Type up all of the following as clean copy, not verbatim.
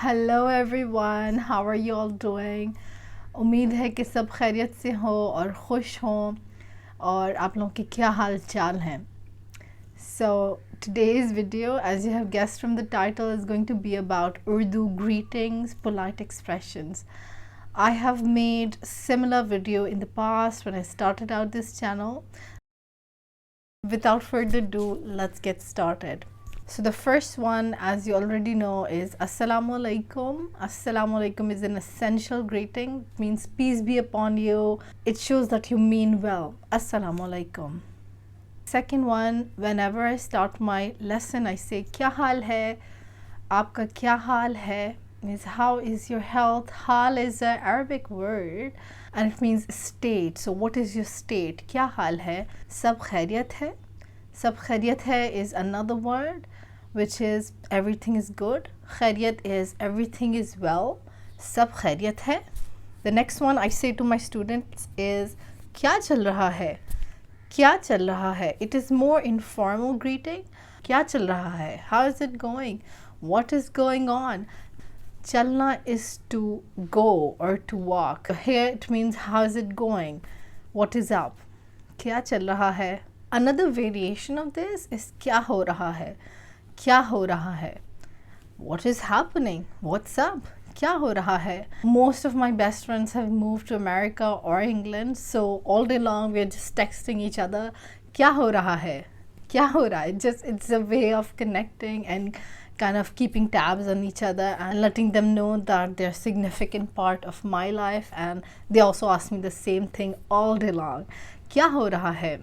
Hello everyone, how are you all doing. उम्मीद है कि सब खैरियत से हो और खुश हों और आप लोगों के क्या हाल चाल हैं। So today's video, as you have guessed from the title, is going to be about Urdu greetings, polite expressions. I have made similar video in the past when I started out this channel. Without further ado, let's get started. So the first one, as you already know, is Assalamu alaikum. Assalamu alaikum is an essential greeting. It means peace be upon you. It shows that you mean well. Assalamu alaikum. Second one, whenever I start my lesson, I say kya hal hai? Aapka kya hal hai? Means how is your health? Hal is an Arabic word and it means state. So what is your state? Kya hal hai? Sab khairiyat hai? Sab khairiyat hai is another word which is everything is good. Khairiyat is everything is well. Sab khairiyat hai. The next one I say to my students is kya chal raha hai? Kya chal raha hai? It is more informal greeting. Kya chal raha hai? How is it going? What is going on? Chalna is to go or to walk. Here it means how is it going? What is up? Kya chal raha hai? Another variation of this is kya ho raha hai? Kya ho raha hai? What is happening? What's up? Kya ho raha hai? Most of my best friends have moved to America or England, so all day long we're just texting each other. Kya ho raha hai? Kya ho raha hai? It's a way of connecting and kind of keeping tabs on each other and letting them know that they're a significant part of my life, and they also ask me the same thing all day long. Kya ho raha hai?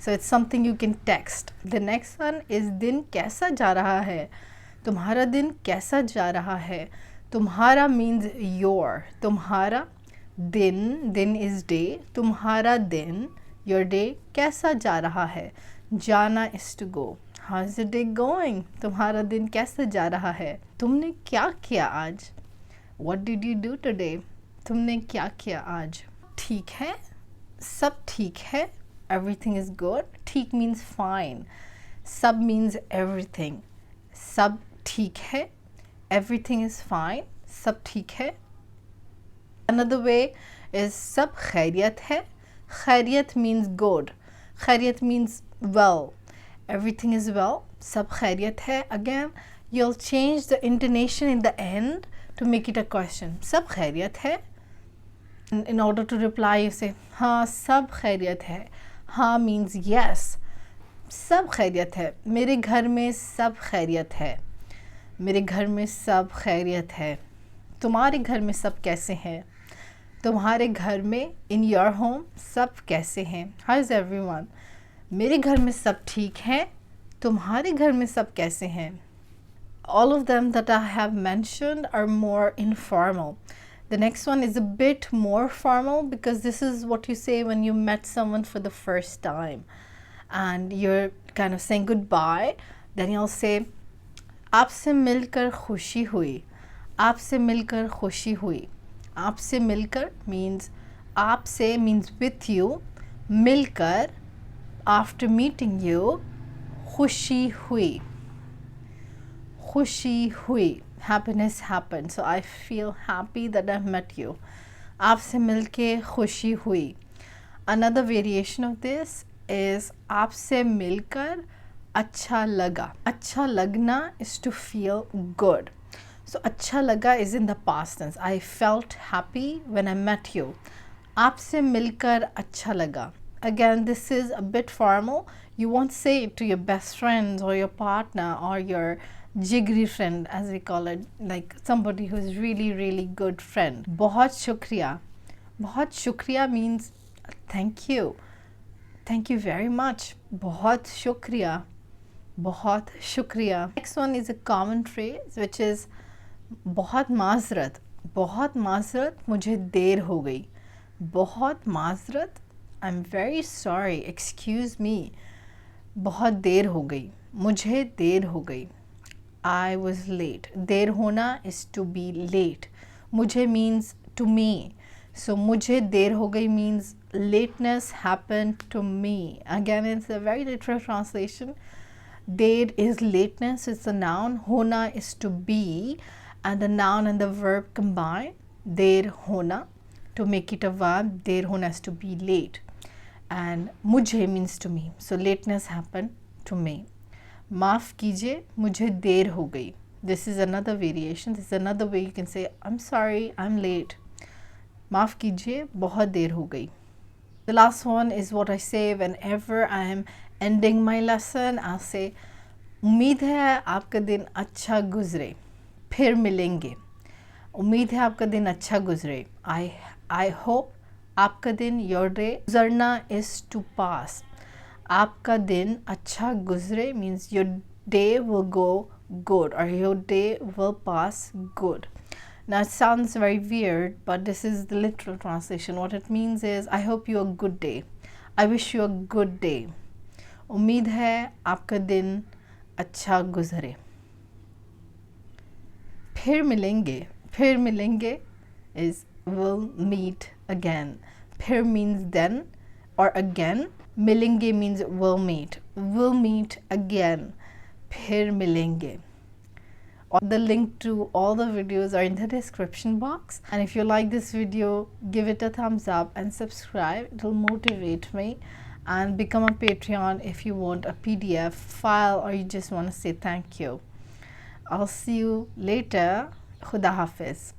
So it's something you can text. The next one is दिन कैसा जा रहा है? तुम्हारा दिन कैसा जा रहा है? तुम्हारा means your. तुम्हारा दिन is day. तुम्हारा दिन, your day, कैसा जा रहा है? जाना is to go. How's the day going? तुम्हारा दिन कैसा जा रहा है? तुमने क्या किया आज? What did you do today? तुमने क्या किया आज? ठीक है? सब ठीक है? Everything is good. ठीक means fine. Sab means everything. Sab ठीक है. Everything is fine. सब ठीक है. Another way is सब खैरियत है. Khairiyat means good. Khairiyat means well. Everything is well. Sab khairiyat hai. Again, you'll change the intonation in the end to make it a question. Sab khairiyat hai. In order to reply, you say, हाँ सब खैरियत है. हाँ means yes. सब खैरियत है. मेरे घर में सब खैरियत है. मेरे घर में सब खैरियत है. तुम्हारे घर में सब कैसे हैं? तुम्हारे घर में, in your home, सब कैसे हैं? How is everyone? मेरे घर में सब ठीक हैं. तुम्हारे घर में सब कैसे हैं? All of them that I have mentioned are more informal. The next one is a bit more formal because this is what you say when you met someone for the first time and you're kind of saying goodbye. Then you'll say आपसे मिलकर खुशी हुई. आपसे मिलकर खुशी हुई. आपसे मिलकर means आपसे means with you. मिलकर after meeting you. खुशी हुई. खुशी हुई. Happiness happened. So I feel happy that I've met you. आपसे मिलके खुशी हुई. Another variation of this is आपसे मिलकर अच्छा लगा. अच्छा लगना is to feel good. So अच्छा लगा is in the past tense. I felt happy when I met you. आपसे मिलकर अच्छा लगा. Again, this is a bit formal. You won't say it to your best friends or your partner or your jigri friend, as we call it, like somebody who is really good friend. बहुत शुक्रिया. बहुत शुक्रिया means thank you. Thank you very much. बहुत शुक्रिया. बहुत शुक्रिया. Next one is a common phrase which is बहुत माजरत. बहुत माजरत, मुझे देर हो गई. बहुत माजरत, I'm very sorry, excuse me. बहुत देर हो गई. मुझे देर हो गई. I was late. देर होना is to be late. मुझे means to me. So मुझे देर हो गई means lateness happened to me. Again, it's a very literal translation. There is lateness, it's a noun. होना is to be. and the noun and the verb combine, der hona. To make it a verb, der hona has to be late. And mujhe means to me. So lateness happened to me. Maaf kijiye, mujhe der ho gayi. This is another variation. This is another way you can say, I'm sorry, I'm late. Maaf kijiye, bahut der ho gayi. The last one is what I say whenever I am ending my lesson. I'll say, उम्मीद है आपका दिन अच्छा गुजरे, फिर मिलेंगे. उम्मीद है आपका दिन अच्छा गुजरे. I hope आपका दिन, your day, गुजरना is to pass. आपका दिन अच्छा गुजरे means your day will go good or your day will pass good. Now it sounds very weird, but this is the literal translation. What it means is, I hope you a good day. I wish you a good day. उम्मीद है आपका दिन अच्छा गुजरे. फिर मिलेंगे. फिर मिलेंगे is we'll meet again. फिर means then or again. मिलेंगे means we'll meet. We'll meet again. फिर मिलेंगे. The link to all the videos are in the description box, and if you like this video, give it a thumbs up and subscribe. It will motivate me. And become a Patreon if you want a PDF file or you just want to say thank you. I'll see you later. Khuda Hafiz.